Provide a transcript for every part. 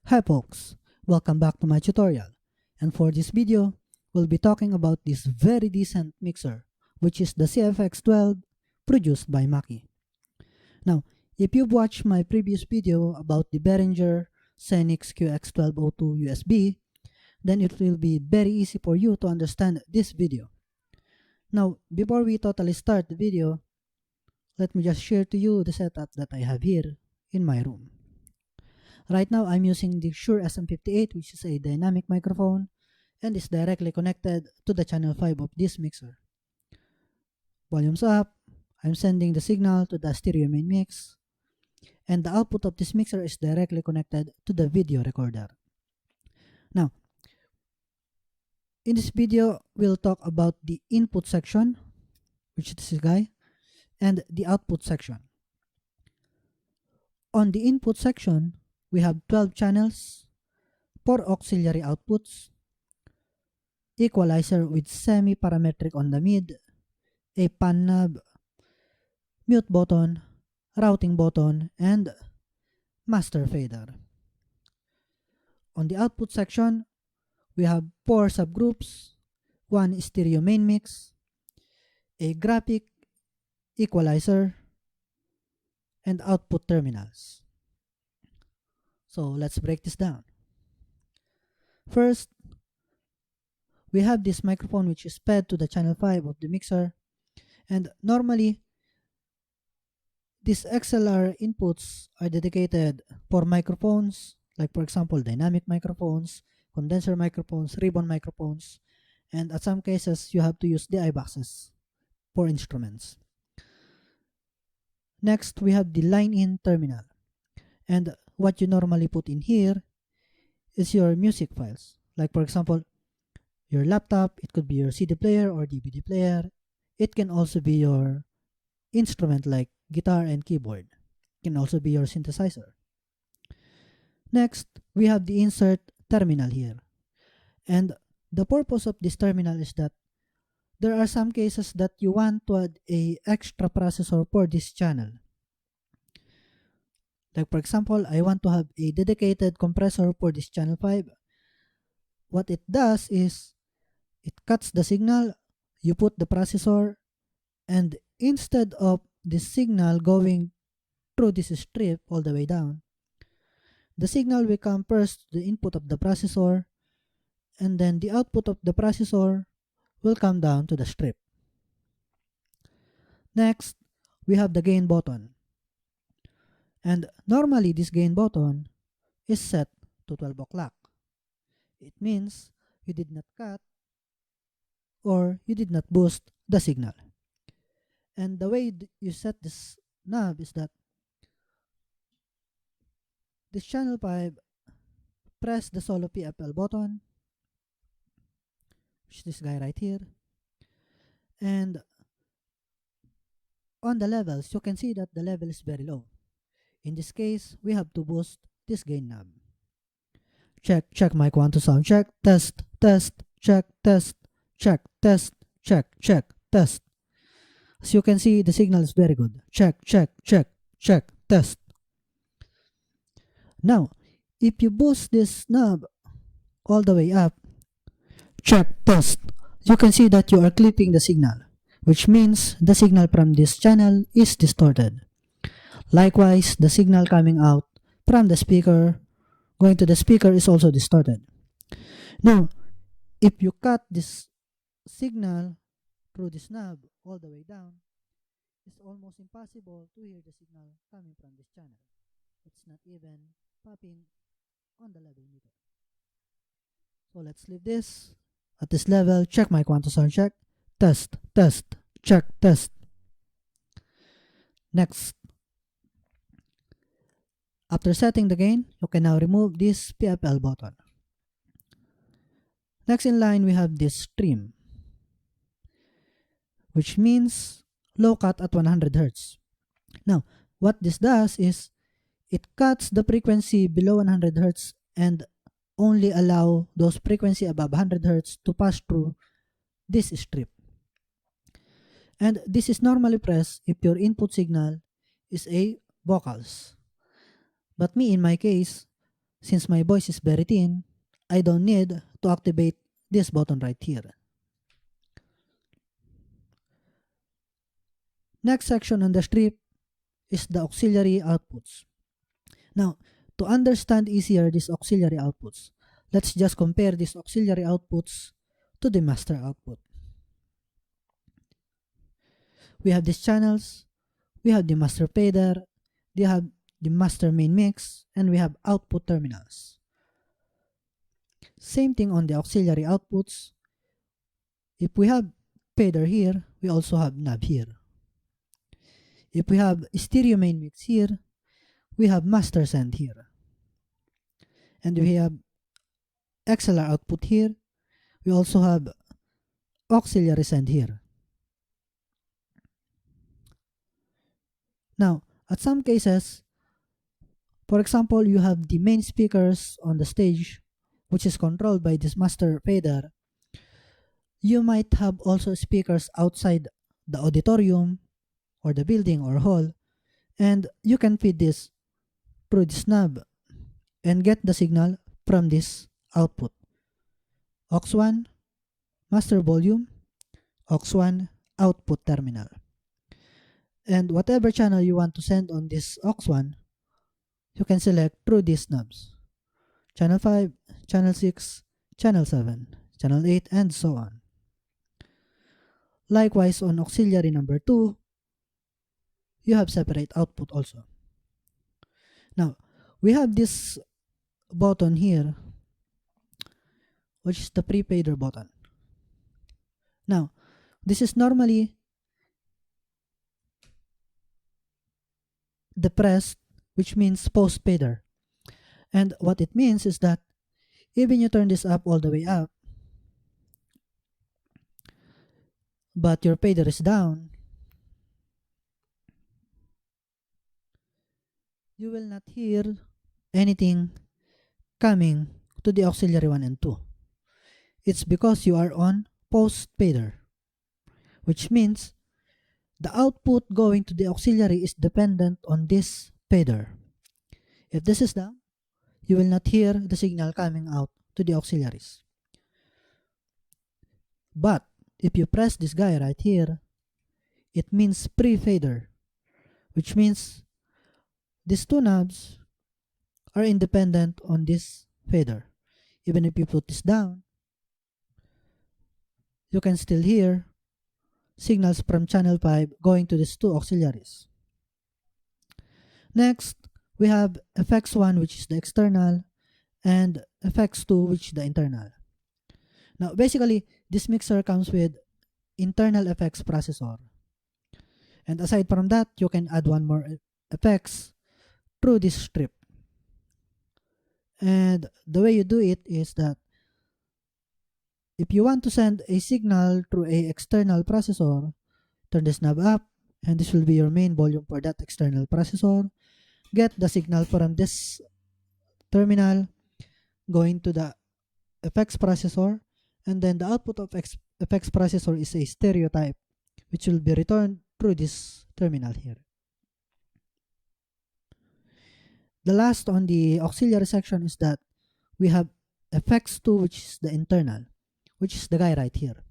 Hi folks, welcome back to my tutorial, and for this video, we'll be talking about this very decent mixer, which is the Cfx12 produced by Mackie. Now, if you've watched my previous video about the Behringer Xenix QX1202 USB, then it will be very easy for you to understand this video. Now, before we totally start the video, let me just share to you the setup that I have here in my room. Right now, I'm using the Shure SM58, which is a dynamic microphone and is directly connected to the channel 5 of this mixer. Volume's up, I'm sending the signal to the stereo main mix, and the output of this mixer is directly connected to the video recorder. Now, in this video, we'll talk about the input section, which is this guy, and the output section. On the input section, we have 12 channels, 4 auxiliary outputs, equalizer with semi-parametric on the mid, a pan knob, mute button, routing button, and master fader. On the output section, we have 4 subgroups, 1 stereo main mix, a graphic equalizer, and output terminals. So let's break this down. First, we have this microphone which is fed to the channel 5 of the mixer, and normally these XLR inputs are dedicated for microphones, like for example dynamic microphones, condenser microphones, ribbon microphones, and at some cases you have to use DI boxes for instruments. Next, we have the line-in terminal, and what you normally put in here is your music files. Like for example, your laptop, it could be your CD player or DVD player. It can also be your instrument like guitar and keyboard. It can also be your synthesizer. Next, we have the insert terminal here. And the purpose of this terminal is that there are some cases that you want to add an extra processor for this channel. Like for example, I want to have a dedicated compressor for this channel 5. What it does is, it cuts the signal, you put the processor, and instead of the signal going through this strip all the way down, the signal will come first to the input of the processor, and then the output of the processor will come down to the strip. Next, we have the gain button. And normally this gain button is set to 12 o'clock. It means you did not cut or you did not boost the signal. And the way you set this knob is that this channel 5, press the solo PFL button, which is this guy right here, and on the levels you can see that the level is very low. In this case, we have to boost this gain knob. Check mic 1 to sound check, test, check, test, check, test, check, test. As you can see, the signal is very good. Check, test. Now, if you boost this knob all the way up, check, test, you can see that you are clipping the signal, which means the signal from this channel is distorted. Likewise, the signal coming out from the speaker, going to the speaker, is also distorted. Now, if you cut this signal through this knob all the way down, it's almost impossible to hear the signal coming from this channel. It's not even popping on the level meter. So let's leave this at this level. Check mic 1 to sound check, test, check, test. Next, after setting the gain, you can now remove this PFL button. Next in line, we have this trim, which means low cut at 100 Hz. Now, what this does is, it cuts the frequency below 100 Hz and only allow those frequency above 100 Hz to pass through this strip. And this is normally pressed if your input signal is a vocals. But me, in my case, since my voice is very thin, I don't need to activate this button right here. Next section on the strip is the auxiliary outputs. Now, to understand easier these auxiliary outputs, let's just compare these auxiliary outputs to the master output. We have these channels, we have the master fader, we have the master main mix, and we have output terminals. Same thing on the auxiliary outputs. If we have fader here, we also have knob here. If we have stereo main mix here, we have master send here. And we have XLR output here, we also have auxiliary send here. Now, at some cases, for example, you have the main speakers on the stage, which is controlled by this master fader. You might have also speakers outside the auditorium or the building or hall, and you can feed this through this knob and get the signal from this output. aux1, master volume, aux1, output terminal. And whatever channel you want to send on this aux1, you can select through these knobs. Channel 5, channel 6, channel 7, channel 8, and so on. Likewise, on auxiliary number 2, you have separate output also. Now, we have this button here, which is the pre-fader button. Now, this is normally depressed, which means post-fader. And what it means is that even you turn this up all the way up, but your fader is down, you will not hear anything coming to the auxiliary 1 and 2. It's because you are on post fader, which means the output going to the auxiliary is dependent on this fader. If this is down, you will not hear the signal coming out to the auxiliaries. But if you press this guy right here, it means pre-fader, which means these two knobs are independent on this fader. Even if you put this down, you can still hear signals from channel 5 going to these two auxiliaries. Next, we have FX1, which is the external, and FX2, which is the internal. Now, basically, this mixer comes with internal FX processor. And aside from that, you can add one more FX through this strip. And the way you do it is that if you want to send a signal through a external processor, turn this knob up, and this will be your main volume for that external processor. Get the signal from this terminal going to the FX processor, and then the output of FX processor is a stereo type, which will be returned through this terminal here. The last on the auxiliary section is that we have FX2, which is the internal, which is the guy right here.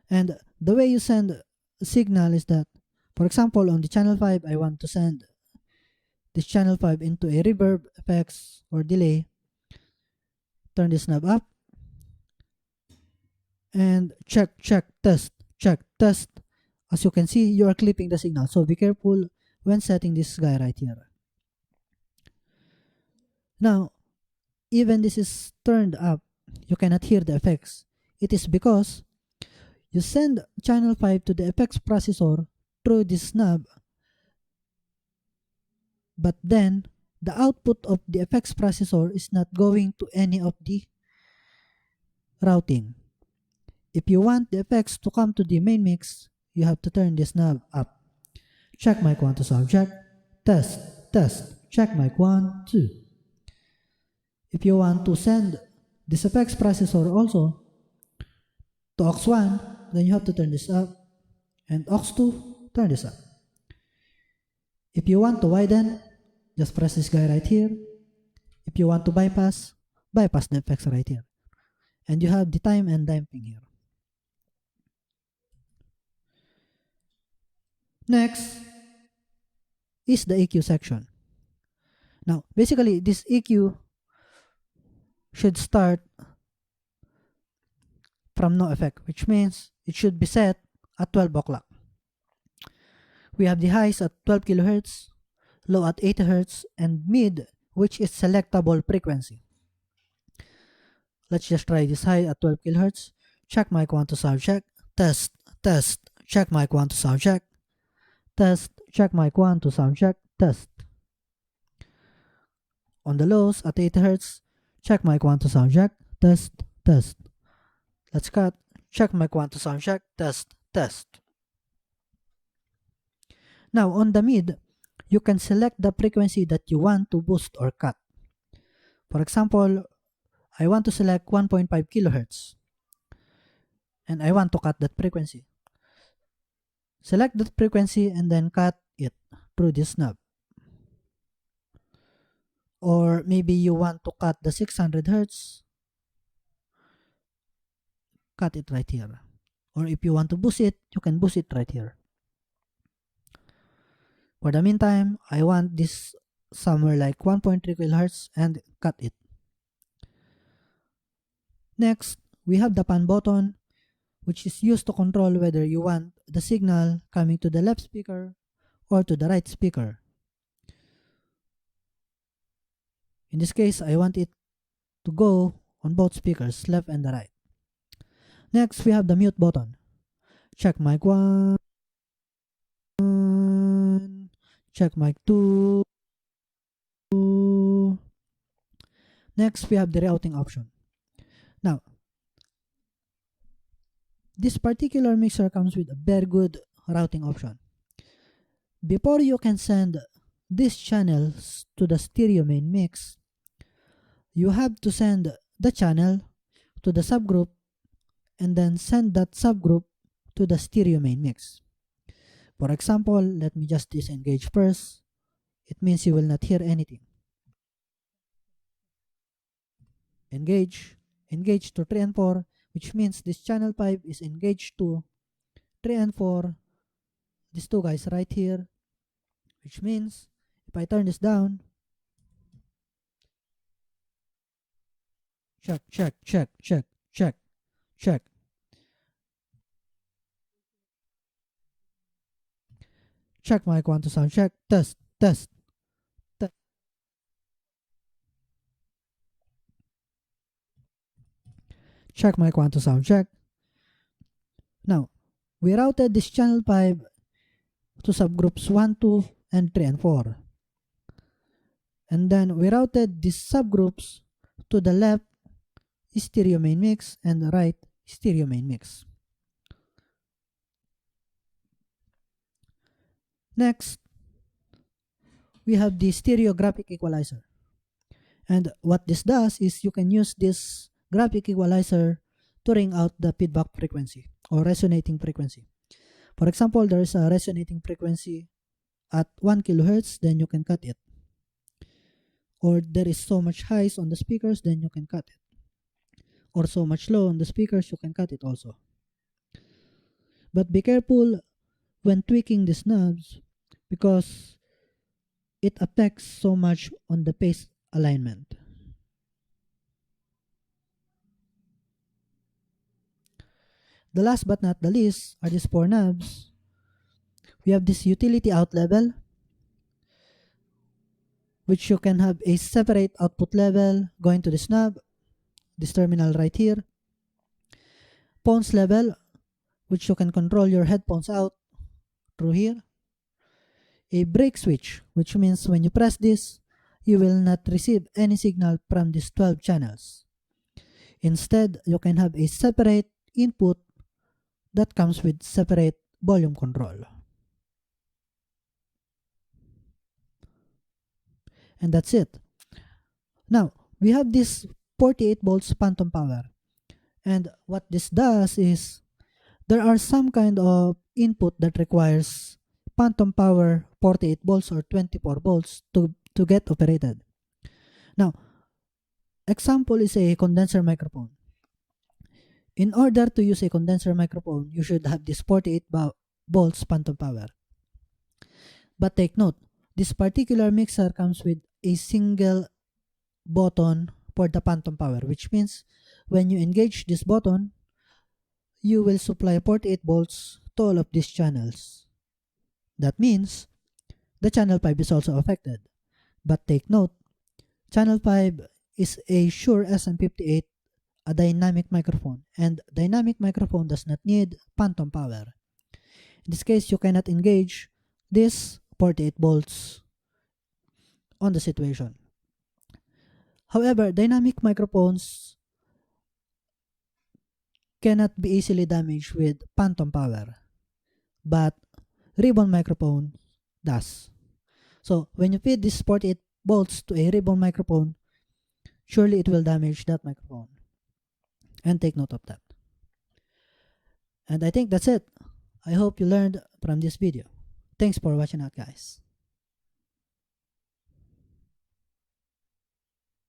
And the way you send a signal is that, for example, on the channel 5, I want to send this channel 5 into a reverb effects or delay. Turn this knob up and check, test. As you can see, you are clipping the signal, so be careful when setting this guy right here. Now, even this is turned up, you cannot hear the effects. It is because you send channel 5 to the effects processor through this knob, but then the output of the effects processor is not going to any of the routing. If you want the effects to come to the main mix, you have to turn this knob up. Check mic 1 to sound check. Test. Check mic 1, 2. If you want to send this effects processor also to aux1, then you have to turn this up, and aux2, turn this up. If you want to widen, just press this guy right here, If you want to bypass, bypass the effects right here. And you have the time and damping here. Next is the EQ section. Now, basically, this EQ should start from no effect, which means it should be set at 12 o'clock. We have the highs at 12 kHz, low at 80 Hz, and mid, which is selectable frequency. Let's just try this high at 12 kHz. Check mic 1 to sound check. Test, test. Check mic 1 to sound check. Test, check mic 1 to sound check. Test. On the lows at 80 Hz, check mic 1 to sound check. Test, test. Let's cut. Check mic 1 to sound check. Test, test. Now on the mid, you can select the frequency that you want to boost or cut. For example, I want to select 1.5 kHz and I want to cut that frequency. Select that frequency and then cut it through this knob. Or maybe you want to cut the 600 Hz, cut it right here. Or if you want to boost it, you can boost it right here. For the meantime, I want this somewhere like 1.3 kHz and cut it. Next, we have the pan button, which is used to control whether you want the signal coming to the left speaker or to the right speaker. In this case, I want it to go on both speakers, left and the right. Next, we have the mute button. Check mic 1, check mic 2. Next, we have the routing option. Now, this particular mixer comes with a very good routing option. Before you can send these channels to the stereo main mix, you have to send the channel to the subgroup and then send that subgroup to the stereo main mix. For example, let me just disengage first. It means you will not hear anything. Engage to 3 and 4, which means this channel 5 is engaged to 3 and 4, these two guys right here, which means if I turn this down, check, check, check, check, check, check. Check mic 1 to sound check, test, test, test. Check mic 1 to sound check. Now, we routed this channel 5 to subgroups 1, 2, and 3 and 4. And then we routed these subgroups to the left stereo main mix and the right stereo main mix. Next, we have the stereo graphic equalizer. And what this does is you can use this graphic equalizer to ring out the feedback frequency or resonating frequency. For example, there is a resonating frequency at 1 kHz, then you can cut it. Or there is so much highs on the speakers, then you can cut it. Or so much low on the speakers, you can cut it also. But be careful when tweaking these knobs because it affects so much on the phase alignment. The last but not the least are these 4 knobs. We have this utility out level, which you can have a separate output level going to this knob, this terminal right here. Phones level, which you can control your headphones out through here. A break switch, which means when you press this, you will not receive any signal from these 12 channels. Instead, you can have a separate input that comes with separate volume control. And that's it. Now, we have this 48 volts phantom power. And what this does is, there are some kind of input that requires phantom power 48 volts or 24 volts to get operated. Now, example is a condenser microphone. In order to use a condenser microphone, you should have this 48 volts phantom power. But take note, this particular mixer comes with a single button for the phantom power, which means when you engage this button, you will supply 48 volts to all of these channels. That means the channel 5 is also affected. But take note, channel 5 is a Shure SM58, a dynamic microphone, and dynamic microphone does not need phantom power. In this case, you cannot engage this 48 volts on the situation. However, dynamic microphones cannot be easily damaged with phantom power, but ribbon microphone does. So when you feed this 48 volts to a ribbon microphone, surely it will damage that microphone. And take note of that. And I think that's it. I hope you learned from this video. Thanks for watching out, guys.